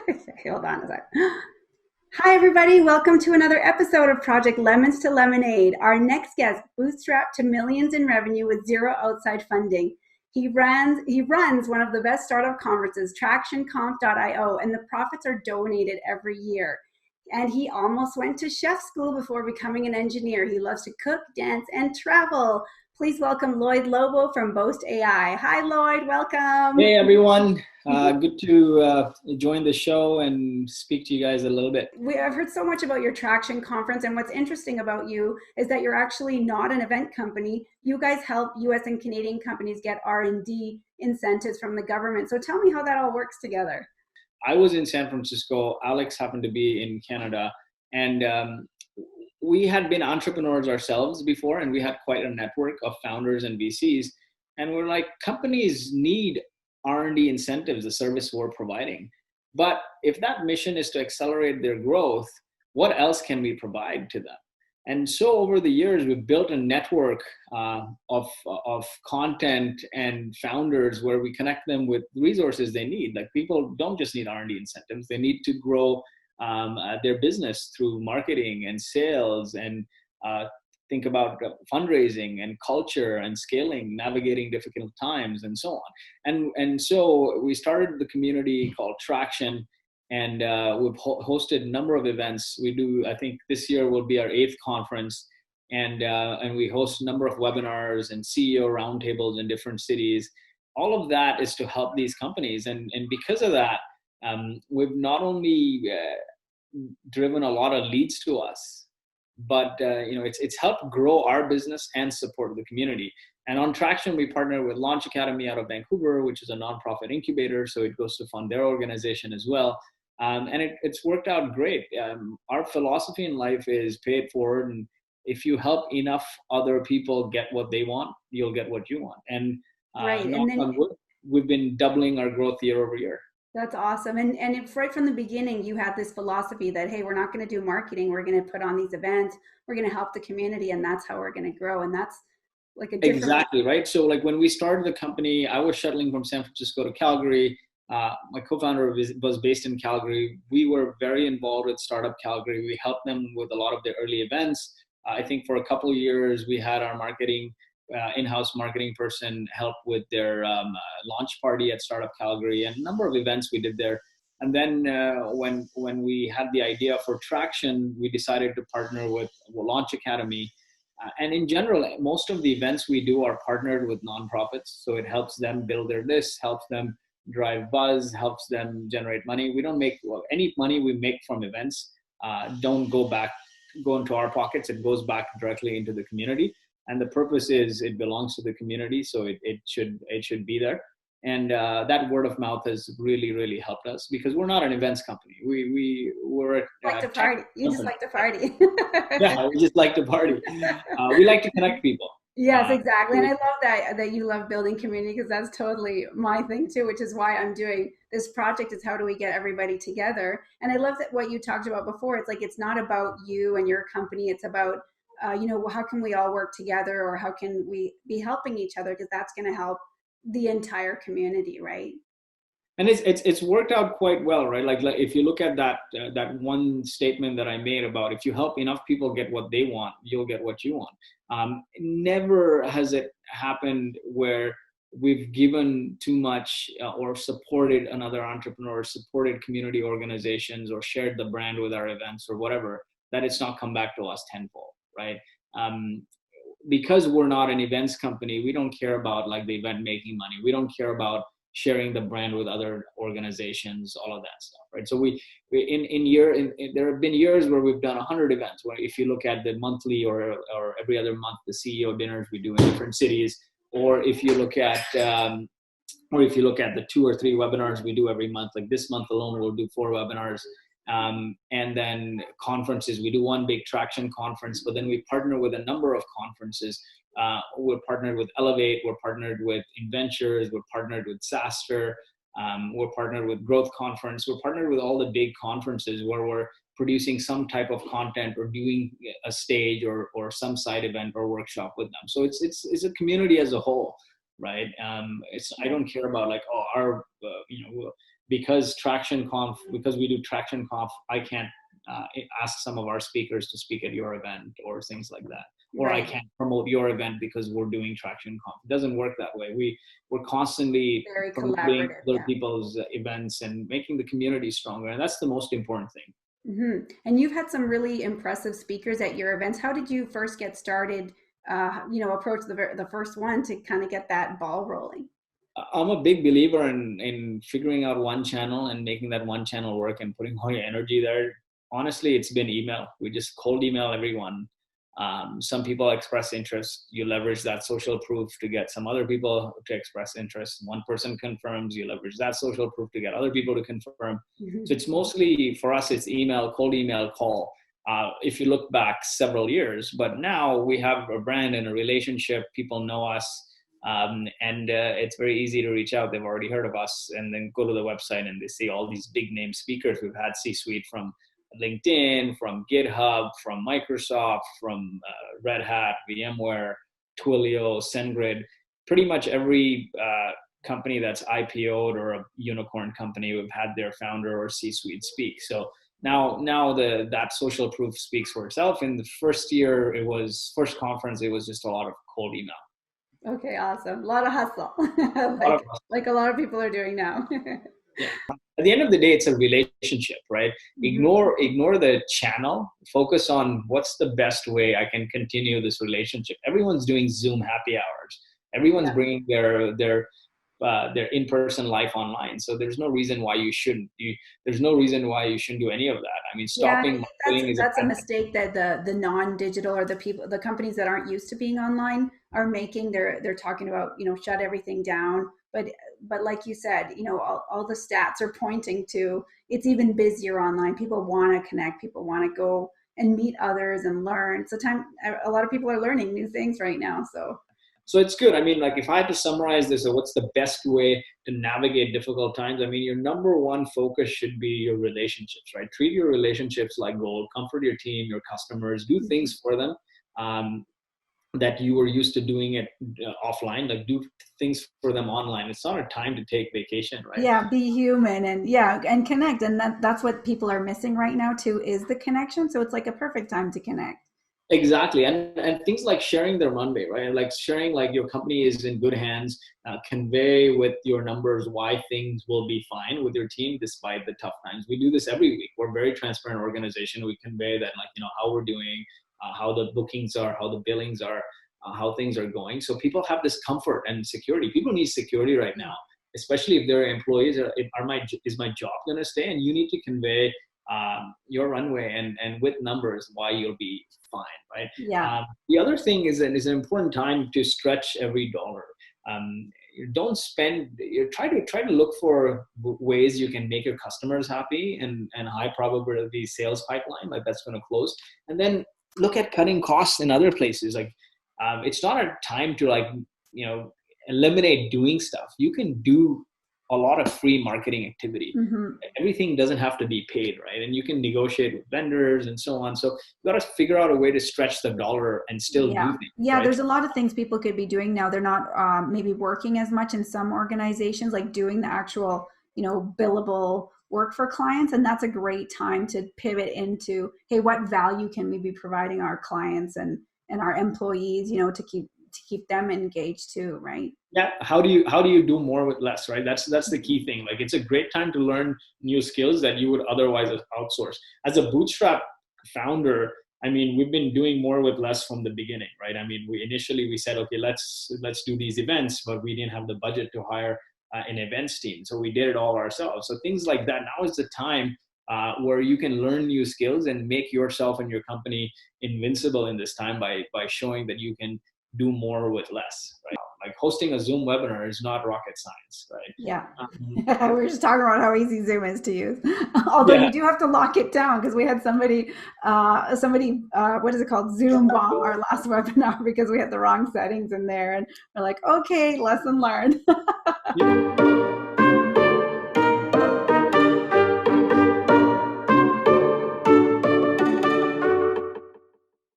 Okay, hold on a sec. Hi, everybody. Welcome to another episode of Project Lemons to Lemonade. Our next guest bootstrapped to millions in revenue with zero outside funding. He runs one of the best startup conferences, TractionConf.io, and the profits are donated every year. And he almost went to chef school before becoming an engineer. He loves to cook, dance, and travel. Please welcome Lloyd Lobo from Boast AI. Hi, Lloyd. Welcome. Hey everyone, good to join the show and speak to you guys a little bit. I've heard so much about your Traction conference, and what's interesting about you is that you're actually not an event company. You guys help US and Canadian companies get R&D incentives from the government. So tell me how that all works together. I was in San Francisco, Alex happened to be in Canada, and we had been entrepreneurs ourselves before, and we had quite a network of founders and VCs. And we're like, companies need R&D incentives, the service we're providing. But if that mission is to accelerate their growth, what else can we provide to them? And so over the years, we've built a network of content and founders where we connect them with resources they need. Like, people don't just need R&D incentives; they need to grow their business through marketing and sales, and think about fundraising and culture and scaling, navigating difficult times, and so on. And so we started the community called Traction, and we've hosted a number of events. We do, I think this year will be our 8th conference, and we host a number of webinars and CEO roundtables in different cities. All of that is to help these companies, and because of that, we've not only driven a lot of leads to us, but it's helped grow our business and support the community. And on Traction, we partner with Launch Academy out of Vancouver, which is a nonprofit incubator, so it goes to fund their organization as well. And it's worked out great. Our philosophy in life is pay it forward, and if you help enough other people get what they want, you'll get what you want. And Right. And knock then on wood, we've been doubling our growth year over year. that's awesome. And it's right from the beginning, you had this philosophy that, hey, we're not going to do marketing. We're going to put on these events. We're going to help the community, and that's how we're going to grow. And that's like a different. Exactly, right? So like when we started the company, I was shuttling from San Francisco to Calgary. My co-founder was based in Calgary. We were very involved with Startup Calgary. We helped them with a lot of their early events. I think for a couple of years, we had our marketing, in-house marketing person help with their launch party at Startup Calgary, and a number of events we did there. And then when we had the idea for Traction, we decided to partner with Launch Academy. And in general, most of the events we do are partnered with nonprofits. So it helps them build their list, helps them drive buzz, helps them generate money. We don't make any money we make from events don't go into our pockets. It goes back directly into the community. And the purpose is it belongs to the community, so it should be there. And that word of mouth has really, really helped us, because we're not an events company. We're a Like to tech party. You just company. like to party. Yeah, we just like to party. We like to connect people. Yes, Uh, exactly. And I love that you love building community, because that's totally my thing too, which is why I'm doing this project, is how do we get everybody together? And I love that what you talked about before. It's like it's not about you and your company. It's about how can we all work together, or how can we be helping each other, because that's going to help the entire community, right? and it's worked out quite well, right? Like if you look at that one statement that I made about, if you help enough people get what they want, you'll get what you want. Never has it happened where we've given too much, or supported another entrepreneur, supported community organizations, or shared the brand with our events or whatever, that it's not come back to us tenfold, right? Um, because we're not an events company, we don't care about like the event making money. We don't care about sharing the brand with other organizations, all of that stuff, right? So there have been years where we've done 100 events. Where if you look at the monthly or every other month, the CEO dinners we do in different cities, or if you look at the 2 or 3 webinars we do every month, like this month alone, we'll do 4 webinars. And then conferences, we do one big Traction conference, but then we partner with a number of conferences. We're partnered with Elevate, we're partnered with Inventures, we're partnered with SaaStr, we're partnered with Growth Conference, we're partnered with all the big conferences where we're producing some type of content or doing a stage or some side event or workshop with them. So it's a community as a whole right? I don't care about like, oh, our, because because we do Traction Conf, I can't ask some of our speakers to speak at your event or things like that. Or I can't promote your event because we're doing Traction Conf. It doesn't work that way. We're constantly Very promoting collaborative. other people's events and making the community stronger. And that's the most important thing. And you've had some really impressive speakers at your events. How did you first get started, approach the first one to kind of get that ball rolling? I'm a big believer in figuring out one channel and making that one channel work and putting all your energy there. Honestly, it's been email. We just cold email everyone. Some people express interest. You leverage that social proof to get some other people to express interest. One person confirms. You leverage that social proof to get other people to confirm. So it's mostly, for us, it's email, cold email, call. If you look back several years, but now we have a brand and a relationship. People know us. And it's very easy to reach out. They've already heard of us, and then go to the website and they see all these big name speakers. We've had C-suite from LinkedIn, from GitHub, from Microsoft, from Red Hat, VMware, Twilio, SendGrid. Pretty much every company that's IPO'd or a unicorn company, we've had their founder or C-suite speak. So now that social proof speaks for itself. In the first conference, it was just a lot of cold email. Okay, awesome. A lot of hustle, like a lot of people are doing now. Yeah. At the end of the day, it's a relationship, right? Ignore the channel. Focus on what's the best way I can continue this relationship. Everyone's doing Zoom happy hours. Everyone's bringing their in-person life online. So there's no reason why you shouldn't. There's no reason why you shouldn't do any of that. I mean, stopping marketing is a mistake that the non-digital or the companies that aren't used to being online are making. They're talking about, shut everything down. But like you said, all the stats are pointing to it's even busier online. People want to connect. People want to go and meet others and learn. So a lot of people are learning new things right now. So it's good. I mean, like if I had to summarize this, or what's the best way to navigate difficult times? I mean, your number one focus should be your relationships, right? Treat your relationships like gold. Comfort your team, your customers. Do things for them that you were used to doing it offline. Like do things for them online. It's not a time to take vacation, right? Yeah, be human and connect. And that's what people are missing right now too, is the connection. So it's like a perfect time to connect. Exactly. And things like sharing the runway, right? Like sharing like your company is in good hands, convey with your numbers why things will be fine with your team despite the tough times. We do this every week. We're a very transparent organization. We convey that, like, how we're doing, how the bookings are, how the billings are, how things are going. So people have this comfort and security. People need security right now, especially if they're employees. Is my job going to stay? And you need to convey your runway and with numbers why you'll be fine, right? Yeah. The other thing is an important time to stretch every dollar. Don't spend. Try to look for ways you can make your customers happy and high probability sales pipeline, like that's going to close. And then look at cutting costs in other places. Like it's not a time to eliminate doing stuff. You can do a lot of free marketing activity. Everything doesn't have to be paid, right? And you can negotiate with vendors and so on. So you got to figure out a way to stretch the dollar and still do things. Yeah, right? There's a lot of things people could be doing now. They're not maybe working as much in some organizations, like doing the actual, billable work for clients. And that's a great time to pivot into, hey, what value can we be providing our clients and our employees, to keep them engaged too, right? Yeah. How do you do more with less, right? That's the key thing. Like it's a great time to learn new skills that you would otherwise outsource. As a bootstrap founder, I mean, we've been doing more with less from the beginning, right? I mean, we said, okay, let's do these events, but we didn't have the budget to hire an events team. So we did it all ourselves. So things like that. Now is the time where you can learn new skills and make yourself and your company invincible in this time by showing that you can do more with less, right? Like hosting a Zoom webinar is not rocket science, right? Yeah. We were just talking about how easy Zoom is to use. Although you do have to lock it down, because we had somebody, what is it called? Zoom bomb our last webinar because we had the wrong settings in there. And we're like, okay, lesson learned.